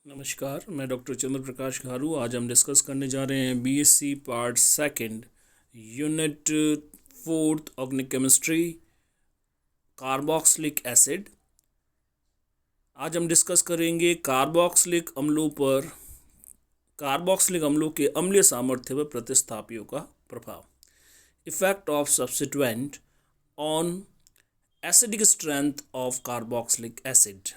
नमस्कार, मैं डॉक्टर चंद्र प्रकाश घारू। आज हम डिस्कस करने जा रहे हैं BSc part second unit fourth organic chemistry carboxylic acid. आज हम डिस्कस करेंगे कार्बोक्सिलिक अम्लों पर कार्बोक्सिलिक अम्लों के अम्लीय सामर्थ्य पर प्रतिस्थापियों का प्रभाव, effect of substituent on acidic strength of carboxylic acid.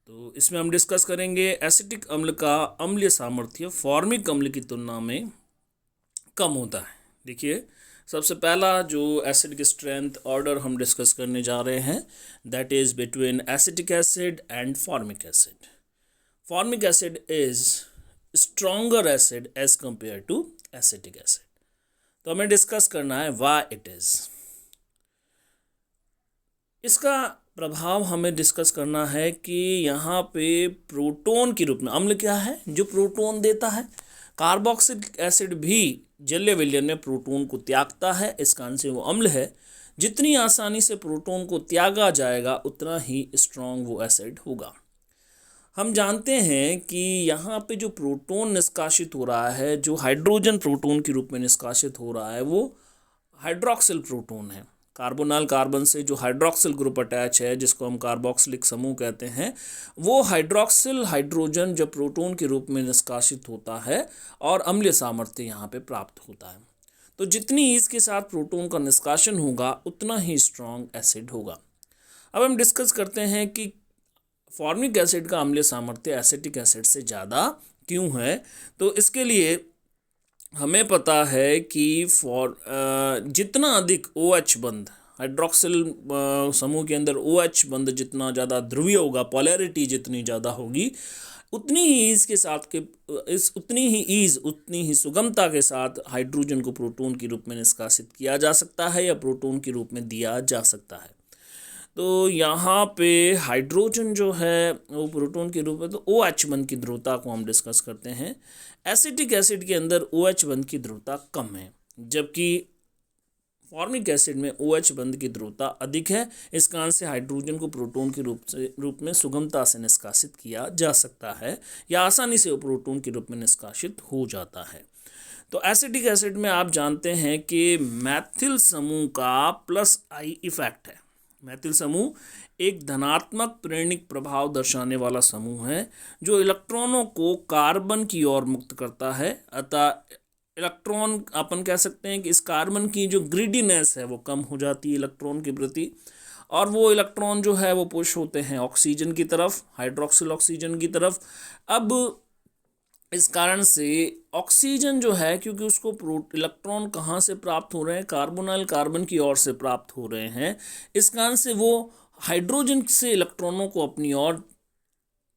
तो इसमें हम डिस्कस करेंगे एसिटिक अम्ल का अम्लीय सामर्थ्य फॉर्मिक अम्ल की तुलना में कम होता है। देखिए, सबसे पहला जो एसिडिक स्ट्रेंथ ऑर्डर हम डिस्कस करने जा रहे हैं that is between acetic acid and formic acid. Formic acid is stronger acid as compare to acetic acid. तो हमें डिस्कस करना है व्हाई इट इज। इसका प्रभाव हमें डिस्कस करना है कि यहाँ पे प्रोटॉन के रूप में अम्ल क्या है जो प्रोटॉन देता है। कार्बोक्सिलिक एसिड भी जलीय विलयन में प्रोटॉन को त्यागता है, इस कारण से वो अम्ल है। जितनी आसानी से प्रोटॉन को त्यागा जाएगा उतना ही स्ट्रॉन्ग वो एसिड होगा। हम जानते हैं कि यहाँ पे जो प्रोटॉन निष्कासित हो रहा है, जो हाइड्रोजन प्रोटॉन के रूप में निष्कासित हो रहा है, वो हाइड्रोक्सिल प्रोटॉन है। कार्बोनाल कार्बन से जो हाइड्रोक्सिल ग्रुप अटैच है जिसको हम कार्बोक्सिलिक समूह कहते हैं, वो हाइड्रोक्सिल हाइड्रोजन जब प्रोटॉन के रूप में निष्कासित होता है और अम्लीय सामर्थ्य यहाँ पे प्राप्त होता है। तो जितनी ईज के साथ प्रोटॉन का निष्कासन होगा उतना ही स्ट्रॉन्ग एसिड होगा। अब हम डिस्कस करते हैं कि फॉर्मिक एसिड का अम्लीय सामर्थ्य एसिटिक एसिड से ज़्यादा क्यों है। तो इसके लिए हमें पता है कि जितना अधिक OH बंध हाइड्रोक्सिल समूह के अंदर OH बंध जितना ज़्यादा ध्रुवीय होगा, पोलैरिटी जितनी ज़्यादा होगी, उतनी ही ईज के साथ उतनी ही सुगमता के साथ हाइड्रोजन को प्रोटॉन के रूप में निष्कासित किया जा सकता है या प्रोटॉन के रूप में दिया जा सकता है। तो यहाँ पे हाइड्रोजन जो है वो प्रोटॉन के रूप में, तो OH बंध की ध्रुवता को हम डिस्कस करते हैं। एसिटिक एसिड के अंदर OH बंध की ध्रुवता कम है, जबकि फॉर्मिक एसिड में OH बंध की ध्रुवता अधिक है। इस कारण से हाइड्रोजन को प्रोटॉन के रूप में सुगमता से निष्कासित किया जा सकता है या आसानी से वो प्रोटॉन के रूप में निष्कासित हो जाता है। तो एसिटिक एसिड में आप जानते हैं कि मैथिल समूह का +I इफेक्ट है। मैथिल समूह एक धनात्मक प्रेरणिक प्रभाव दर्शाने वाला समूह है जो इलेक्ट्रॉनों को कार्बन की ओर मुक्त करता है। अतः इलेक्ट्रॉन अपन कह सकते हैं कि इस कार्बन की जो ग्रीडीनेस है वो कम हो जाती है इलेक्ट्रॉन के प्रति, और वो इलेक्ट्रॉन जो है वो पुश होते हैं ऑक्सीजन की तरफ, हाइड्रोक्सिल ऑक्सीजन की तरफ। अब इस कारण से ऑक्सीजन जो है, क्योंकि उसको इलेक्ट्रॉन कहाँ से प्राप्त हो रहे हैं, कार्बोनाइल कार्बन की ओर से प्राप्त हो रहे हैं, इस कारण से वो हाइड्रोजन से इलेक्ट्रॉनों को अपनी ओर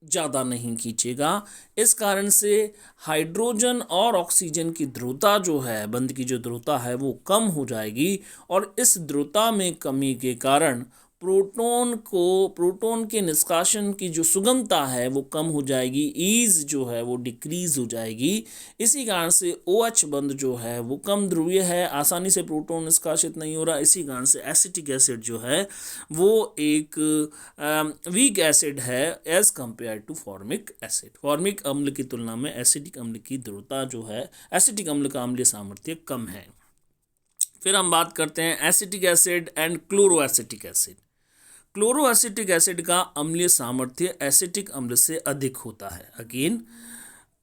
ज़्यादा नहीं खींचेगा। इस कारण से हाइड्रोजन और ऑक्सीजन की ध्रुवता जो है, बंध की जो ध्रुवता है वो कम हो जाएगी, और इस ध्रुवता में कमी के कारण प्रोटॉन के निष्कासन की जो सुगमता है वो कम हो जाएगी, ईज जो है वो डिक्रीज हो जाएगी। इसी कारण से OH बंध जो है वो कम ध्रुवीय है, आसानी से प्रोटॉन निष्कासित नहीं हो रहा। इसी कारण से एसिटिक एसिड जो है वो एक वीक एसिड है as compare to formic acid. Formic अम्ल की तुलना में एसिटिक अम्ल की ध्रुवता जो है, एसिटिक अम्ल का अम्लीय सामर्थ्य कम है। फिर हम बात करते हैं acetic acid and chloroacetic acid. Chloroacetic acid का अम्लीय सामर्थ्य एसिटिक अम्ल से अधिक होता है। अगेन,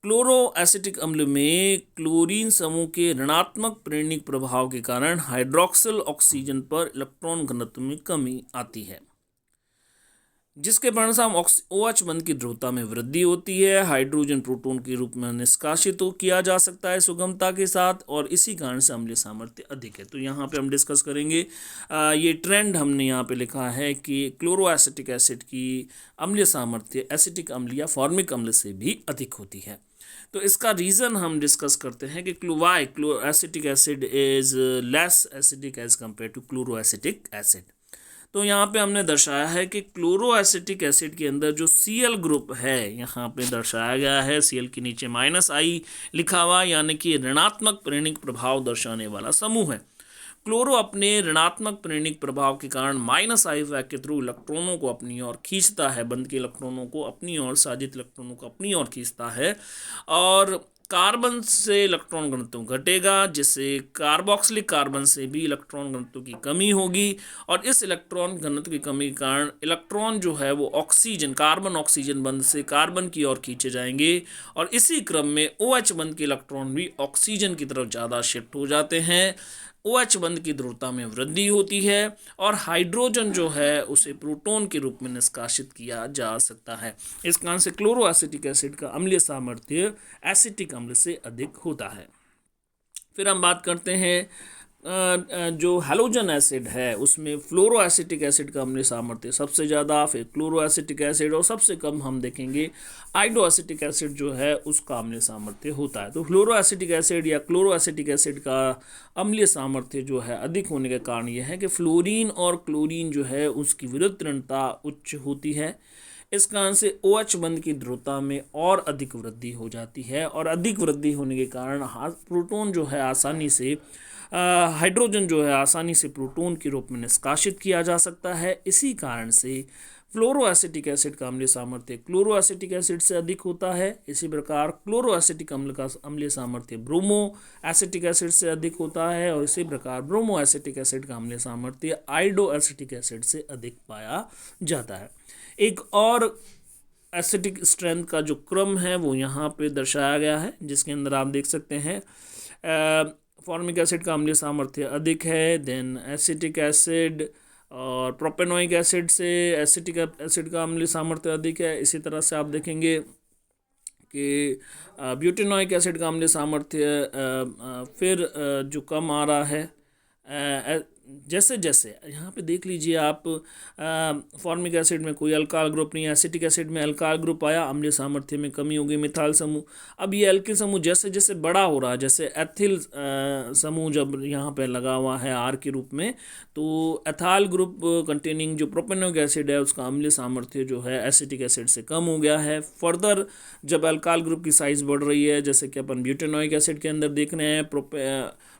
क्लोरोएसिटिक अम्ल में क्लोरीन समूह के ऋणात्मक प्रेरणिक प्रभाव के कारण हाइड्रोक्सिल ऑक्सीजन पर इलेक्ट्रॉन घनत्व में कमी आती है, जिसके परिणाम OH बंध की ध्रुवता में वृद्धि होती है। हाइड्रोजन प्रोटॉन के रूप में निष्कासित किया जा सकता है सुगमता के साथ, और इसी कारण से अम्लीय सामर्थ्य अधिक है। तो यहाँ पे हम डिस्कस करेंगे, ये ट्रेंड हमने यहाँ पे लिखा है कि क्लोरोएसिटिक एसिड की अम्लीय सामर्थ्य एसिटिक अम्ल या फॉर्मिक अम्ल से भी अधिक होती है। तो इसका रीज़न हम डिस्कस करते हैं कि why chloroacetic acid is less acidic as compare to chloroacetic acid. तो यहाँ पे हमने दर्शाया है कि क्लोरोएसिटिक एसिड के अंदर जो Cl ग्रुप है यहाँ पे दर्शाया गया है, Cl के नीचे -I लिखा हुआ, यानी कि ऋणात्मक प्रेरणिक प्रभाव दर्शाने वाला समूह है। क्लोरो अपने ऋणात्मक प्रेरणिक प्रभाव के कारण माइनस आई वेग के थ्रू इलेक्ट्रॉनों को अपनी ओर खींचता है, बंद के इलेक्ट्रॉनों को अपनी ओर, साजित इलेक्ट्रॉनों को अपनी ओर खींचता है। और कार्बन से इलेक्ट्रॉन घनत्व घटेगा, जिससे कार्बोक्सिलिक कार्बन से भी इलेक्ट्रॉन घनत्व की कमी होगी, और इस इलेक्ट्रॉन घनत्व की कमी के कारण इलेक्ट्रॉन जो है वो ऑक्सीजन, कार्बन ऑक्सीजन बंध से कार्बन की ओर खींचे जाएंगे, और इसी क्रम में OH बंध के इलेक्ट्रॉन भी ऑक्सीजन की तरफ ज़्यादा शिफ्ट हो जाते हैं। OH बंध की ध्रुवता में वृद्धि होती है, और हाइड्रोजन जो है उसे प्रोटॉन के रूप में निष्कासित किया जा सकता है। इस कारण से क्लोरो एसिटिक एसिड का अम्लीय सामर्थ्य एसिटिक अम्ल से अधिक होता है। फिर हम बात करते हैं जो हैलोजन एसिड है उसमें फ्लोरो एसिटिक एसिड का अम्लीय सामर्थ्य सबसे ज़्यादा, फिर क्लोरो एसिटिक एसिड, और सबसे कम हम देखेंगे आइडो एसिटिक एसिड जो है उसका अम्लीय सामर्थ्य होता है। तो फ्लोरो एसिटिक एसिड या क्लोरो एसिटिक एसिड का अम्लीय सामर्थ्य जो है अधिक होने का कारण यह है कि फ्लोरीन और क्लोरीन जो है उसकी विरुद्ध ऋणता उच्च होती है। इस कारण से OH बंध की ध्रुवता में और अधिक वृद्धि हो जाती है, और अधिक वृद्धि होने के कारण प्रोटॉन जो है आसानी से हाइड्रोजन जो है आसानी से प्रोटॉन के रूप में निष्कासित किया जा सकता है। इसी कारण से फ्लोरो एसिटिक एसिड का अम्लीय सामर्थ्य क्लोरो एसिटिक एसिड से अधिक होता है। इसी प्रकार क्लोरो एसिटिक अम्ल का अम्लीय सामर्थ्य ब्रोमो एसिटिक एसिड से अधिक होता है, और इसी प्रकार ब्रोमो एसिटिक एसिड का अम्लीय सामर्थ्य आइडो एसिटिक एसिड से अधिक पाया जाता है। एक और एसिटिक स्ट्रेंथ का जो क्रम है वो यहाँ पे दर्शाया गया है, जिसके अंदर आप देख सकते हैं फॉर्मिक एसिड का अम्लीय सामर्थ्य अधिक है, देन एसिटिक एसिड और प्रोपेनोइक एसिड से एसिटिक एसिड का अम्लीय सामर्थ्य अधिक है। इसी तरह से आप देखेंगे कि ब्यूटेनोइक एसिड का अम्लीय सामर्थ्य फिर जो कम आ रहा है। जैसे जैसे यहाँ पे देख लीजिए आप, फॉर्मिक एसिड में कोई अल्काइल ग्रुप नहीं है, एसिटिक एसिड में अल्काइल ग्रुप आया, अम्लीय सामर्थ्य में कमी हो गई, मिथाइल समूह। अब ये एल्किल समूह जैसे जैसे बड़ा हो रहा है, जैसे एथिल समूह जब यहाँ पे लगा हुआ है R के रूप में, तो एथाइल ग्रुप कंटेनिंग जो प्रोपेनोइक एसिड है उसका अम्लीय सामर्थ्य जो है एसिटिक एसिड से कम हो गया है। फर्दर जब अल्काइल ग्रुप की साइज़ बढ़ रही है, जैसे कि अपन ब्यूटेनोइक एसिड के अंदर देख रहे हैं,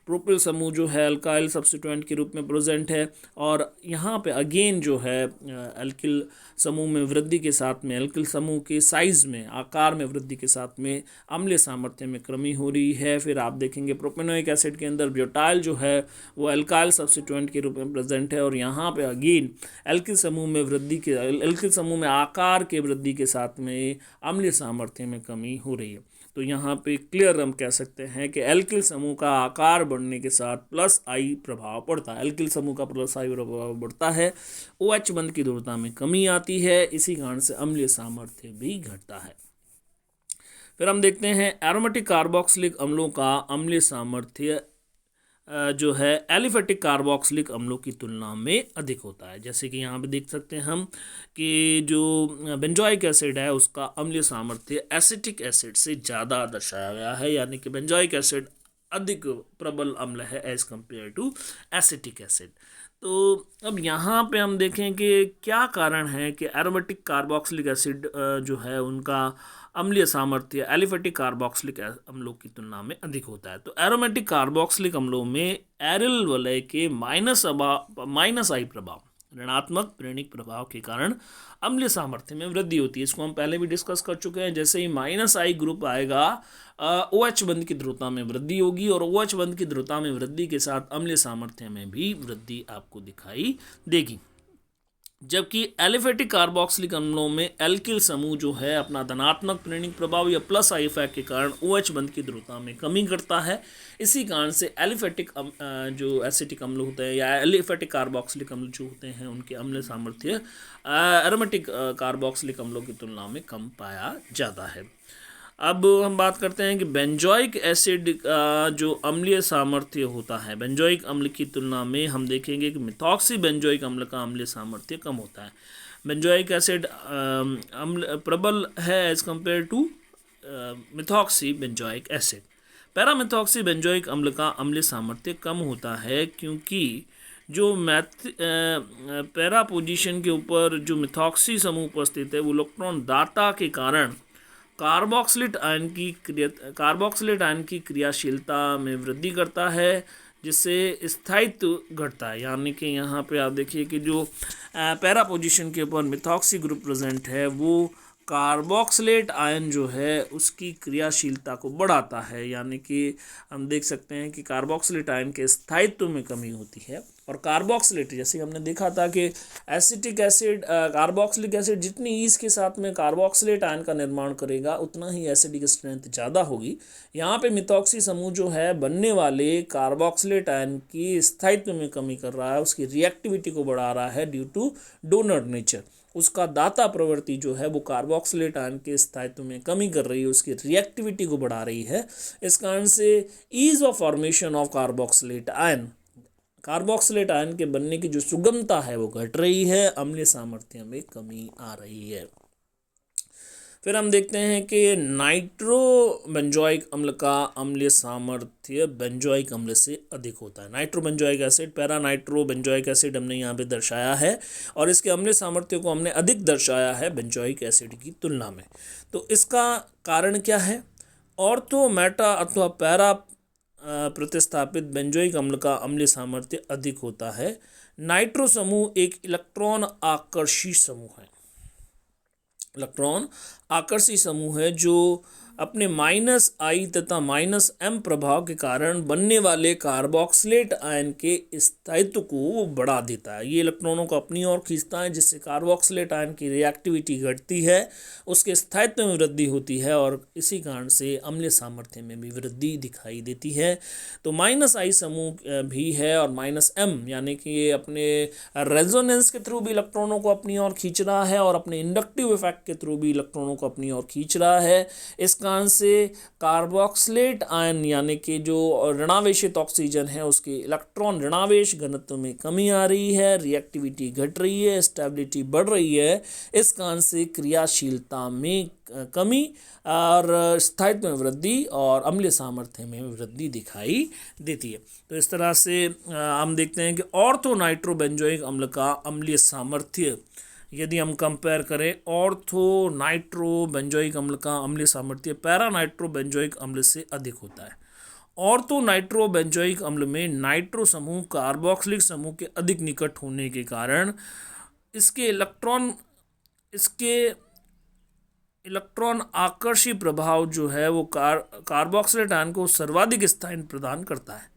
प्रोपिल समूह जो है अल्काइल सब्स्टिट्यूएंट के रूप में प्रेजेंट है, और यहाँ पे अगेन जो है अल्किल समूह में वृद्धि के साथ में, अल्किल समूह के साइज़ में, आकार में वृद्धि के साथ में अम्लीय सामर्थ्य में कमी हो रही है। फिर आप देखेंगे प्रोपेनोइक एसिड के अंदर ब्यूटाइल जो है वो अल्काइल सब्स्टिट्यूएंट के रूप में प्रेजेंट है, और यहाँ पे अगेन अल्किल समूह में वृद्धि के, अल्किल समूह में आकार के वृद्धि के साथ में अम्लीय सामर्थ्य में कमी हो रही है। तो यहाँ पे क्लियर हम कह सकते हैं कि एल्किल समूह का आकार बढ़ने के साथ प्लस आई प्रभाव पड़ता है। एल्किल समूह का प्लस आई प्रभाव बढ़ता है, OH बंध की ध्रुवता में कमी आती है, इसी कारण से अम्लीय सामर्थ्य भी घटता है। फिर हम देखते हैं एरोमेटिक कार्बोक्सिलिक अम्लों का अम्लीय सामर्थ्य जो है एलिफेटिक कार्बोक्सिलिक अम्लों की तुलना में अधिक होता है। जैसे कि यहाँ पे देख सकते हैं हम कि जो बेंजोइक एसिड है उसका अम्लीय सामर्थ्य एसिटिक एसिड से ज़्यादा दर्शाया गया है, यानी कि बेंजोइक एसिड अधिक प्रबल अम्ल है as compare to acetic acid. तो अब यहाँ पे हम देखें कि क्या कारण है कि एरोमेटिक कार्बोक्सिलिक एसिड जो है उनका अम्लीय सामर्थ्य एलिफेटिक कार्बोक्सिलिक अम्लों की तुलना में अधिक होता है। तो एरोमेटिक कार्बोक्सिलिक अम्लों में एरिल वलय के माइनस आई प्रभाव, ऋणात्मक प्रेरणिक प्रभाव के कारण अम्लीय सामर्थ्य में वृद्धि होती है। इसको हम पहले भी डिस्कस कर चुके हैं। जैसे ही -I ग्रुप आएगा, OH बंध की ध्रुवता में वृद्धि होगी, और OH बंध की ध्रुवता में वृद्धि के साथ अम्लीय सामर्थ्य में भी वृद्धि आपको दिखाई देगी। जबकि एलिफेटिक कार्बोक्सिलिक अम्लों में एल्किल समूह जो है अपना धनात्मक प्रेरणिक प्रभाव या प्लस आई इफेक्ट के कारण OH बंध की ध्रुवता में कमी करता है। इसी कारण से एलिफेटिक जो एसिटिक अम्ल होते हैं या एलिफेटिक कार्बोक्सिलिक अम्ल जो होते हैं उनके अम्लीय सामर्थ्य एरोमेटिक कार्बोक्सिलिक अम्लों की तुलना में कम पाया जाता है। अब हम बात करते हैं कि बेंजोइक एसिड का जो अम्लीय सामर्थ्य होता है, बेंजोइक अम्ल की तुलना में हम देखेंगे कि मिथॉक्सी बेंजोइक अम्ल का अम्लीय सामर्थ्य कम होता है। बेंजोइक एसिड अम्ल प्रबल है as compare to methoxy benzoic acid. Paramethoxy benzoic अम्ल का अम्लीय सामर्थ्य कम होता है, क्योंकि जो पैरा पोजीशन के ऊपर जो मिथॉक्सी समूह उपस्थित है वो इलेक्ट्रॉन दाता के कारण कार्बोक्सिलेट आयन की क्रियाशीलता में वृद्धि करता है, जिससे स्थायित्व घटता है। यानी कि यहाँ पे आप देखिए कि जो पैरा पोजीशन के ऊपर मिथॉक्सी ग्रुप प्रेजेंट है वो कार्बोक्सिलेट आयन जो है उसकी क्रियाशीलता को बढ़ाता है। यानी कि हम देख सकते हैं कि कार्बोक्सिलेट आयन के स्थायित्व में कमी होती है। और कार्बोक्सिलेट जैसे हमने देखा था कि एसिटिक एसिड कार्बोक्सिलिक एसिड जितनी ईज के साथ में कार्बोक्सिलेट आयन का निर्माण करेगा उतना ही एसिडिक स्ट्रेंथ ज़्यादा होगी। यहाँ पे मिथॉक्सी समूह जो है बनने वाले कार्बोक्सिलेट आयन की स्थायित्व में कमी कर रहा है, उसकी रिएक्टिविटी को बढ़ा रहा है ड्यू टू डोनर नेचर। उसका दाता प्रवृत्ति जो है वो कार्बोक्सिलेट आयन के स्थायित्व में कमी कर रही है, उसकी रिएक्टिविटी को बढ़ा रही है। इस कारण से ease of formation of carboxylate ion, carboxylate ion के बनने की जो सुगमता है वो घट रही है, अम्लीय सामर्थ्य में कमी आ रही है। फिर हम देखते हैं कि नाइट्रो बेंजोइक अम्ल का अम्लीय सामर्थ्य बेंजोइक अम्ल से अधिक होता है। Nitro benzoic acid, para nitro benzoic acid हमने यहाँ पे दर्शाया है और इसके अम्लीय सामर्थ्य को हमने अधिक दर्शाया है बेंजोइक एसिड की तुलना में। तो इसका कारण क्या है? ऑर्थो मेटा अथवा पैरा प्रतिस्थापित बेंजोइक अम्ल का अम्लीय सामर्थ्य अधिक होता है। नाइट्रो समूह एक इलेक्ट्रॉन आकर्षी समूह है, इलेक्ट्रॉन आकर्षी समूह है जो अपने -I तथा -M प्रभाव के कारण बनने वाले कार्बोक्सिलेट आयन के स्थायित्व को बढ़ा देता है। ये इलेक्ट्रॉनों को अपनी ओर खींचता है जिससे कार्बोक्सिलेट आयन की रिएक्टिविटी घटती है, उसके स्थायित्व में वृद्धि होती है और इसी कारण से अम्लीय सामर्थ्य में भी वृद्धि दिखाई देती है। तो -I समूह भी है और -M यानी कि ये अपने रेजोनेंस के थ्रू भी इलेक्ट्रॉनों को अपनी ओर खींच रहा है और अपने इंडक्टिव इफेक्ट के थ्रू भी इलेक्ट्रॉनों को अपनी ओर खींच रहा है। इस कारण से कार्बोक्सिलेट आयन यानी कि जो ऋणावेशित ऑक्सीजन है उसके इलेक्ट्रॉन ऋणावेश घनत्व में कमी आ रही है, रिएक्टिविटी घट रही है, स्टेबिलिटी बढ़ रही है। इस कारण से क्रियाशीलता में कमी और स्थायित्व में वृद्धि और अम्लीय सामर्थ्य में वृद्धि दिखाई देती है। तो इस तरह से हम देखते हैं कि ऑर्थो नाइट्रो बेंजोइक अम्ल का अम्लीय सामर्थ्य यदि हम कंपेयर करें ऑर्थो नाइट्रो बेंजोइक अम्ल का अम्लीय सामर्थ्य पैरा नाइट्रो बेंजोइक अम्ल से अधिक होता है। ऑर्थो नाइट्रो बेंजोइक अम्ल में नाइट्रो समूह कार्बोक्सिलिक समूह के अधिक निकट होने के कारण इसके इलेक्ट्रॉन आकर्षी प्रभाव जो है वो कार्बोक्सिलेट आयन को सर्वाधिक स्थायित्व प्रदान करता है।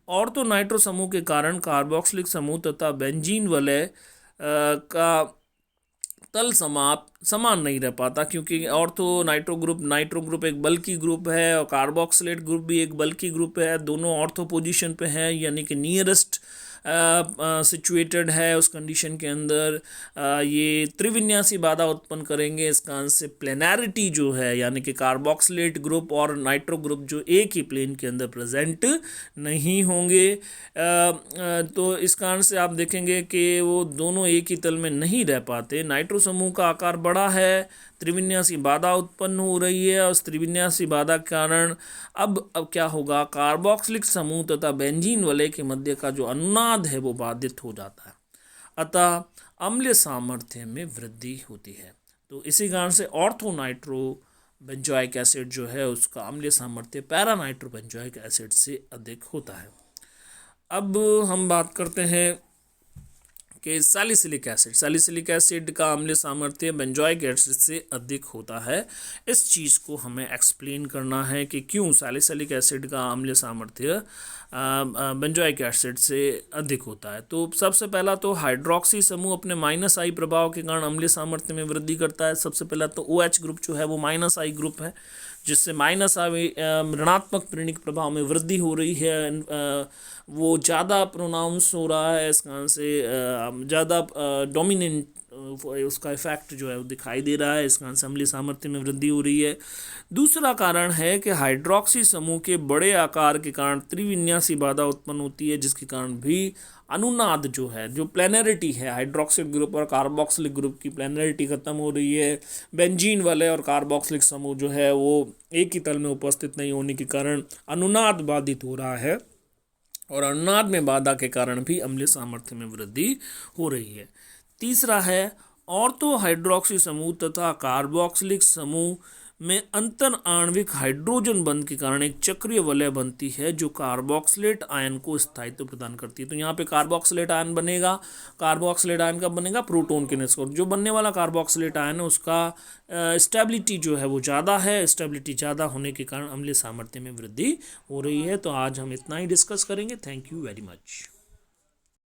ऑर्थो नाइट्रो समूह के कारण कार्बोक्सिलिक समूह तथा बेंजीन वलय का तल समान नहीं रह पाता, क्योंकि ऑर्थो नाइट्रो ग्रुप एक बल्की ग्रुप है और कार्बोक्सिलेट ग्रुप भी एक बल्की ग्रुप है। दोनों ऑर्थो पोजीशन पे हैं यानी कि नियरेस्ट सिचुएटेड है। उस कंडीशन के अंदर ये त्रिविन्यासी बाधा उत्पन्न करेंगे। इस कारण से प्लेनैरिटी जो है यानी कि कार्बोक्सिलेट ग्रुप और नाइट्रो ग्रुप जो एक ही प्लेन के अंदर प्रेजेंट नहीं होंगे। तो इस कारण से आप देखेंगे कि वो दोनों एक ही तल में नहीं रह पाते। नाइट्रो समूह का आकार बड़ा है, त्रिविन्यासी बाधा उत्पन्न हो रही है और उस त्रिविन्यासी बाधा के कारण अब क्या होगा, कार्बोक्सिलिक समूह तथा बेंजीन वलय के मध्य का जो अनुनाद है वो बाधित हो जाता है, अतः अम्लीय सामर्थ्य में वृद्धि होती है। तो इसी कारण से ऑर्थो नाइट्रो बेंजोइक एसिड जो है उसका अम्लीय सामर्थ्य पैरा नाइट्रो बेंजोइक एसिड से अधिक होता है। अब हम बात करते हैं कि सैलिसिलिक एसिड का अम्लीय सामर्थ्य बेंजोइक एसिड से अधिक होता है। इस चीज़ को हमें एक्सप्लेन करना है कि क्यों सैलिसिलिक एसिड का अम्लीय सामर्थ्य बेंजोइक एसिड से अधिक होता है। तो सबसे पहला तो हाइड्रोक्सी समूह अपने -I प्रभाव के कारण अम्लीय सामर्थ्य में वृद्धि करता है। सबसे पहला तो OH ग्रुप जो है वो -I ग्रुप है, जिससे -I ऋणात्मक प्रेरणिक प्रभाव में वृद्धि हो रही है, वो ज़्यादा प्रोनाउंस हो रहा है। इस कारण से ज़्यादा डोमिनेंट उसका इफेक्ट जो है वो दिखाई दे रहा है। इस कारण से अम्लीय सामर्थ्य में वृद्धि हो रही है। दूसरा कारण है कि हाइड्रोक्सी समूह के बड़े आकार के कारण त्रिविन्यासी बाधा उत्पन्न होती है, जिसके कारण भी अनुनाद जो है, जो प्लेनरिटी है, हाइड्रोक्सिल ग्रुप और कार्बोक्सिलिक ग्रुप की प्लेनरिटी खत्म हो रही है। बेंजीन वलय और कार्बोक्सिलिक समूह जो है वो एक ही तल में उपस्थित नहीं होने के कारण अनुनाद बाधित हो रहा है और अनुनाद में बाधा के कारण भी अम्लीय सामर्थ्य में वृद्धि हो रही है। तीसरा है ऑर्थो हाइड्रोक्सी समूह तथा कार्बोक्सिलिक समूह में अंतर आणविक हाइड्रोजन बंध के कारण एक चक्रीय वलय बनती है जो कार्बोक्सिलेट आयन को स्थायित्व प्रदान करती है। तो यहाँ पे कार्बोक्सिलेट आयन बनेगा। कार्बोक्सिलेट आयन कब बनेगा? प्रोटॉन के निष्क्रिय। जो बनने वाला कार्बोक्सिलेट आयन है उसका स्टेबिलिटी जो है वो ज़्यादा है। स्टेबिलिटी ज़्यादा होने के कारण अम्लीय सामर्थ्य में वृद्धि हो रही है। तो आज हम इतना ही डिस्कस करेंगे। Thank you very much.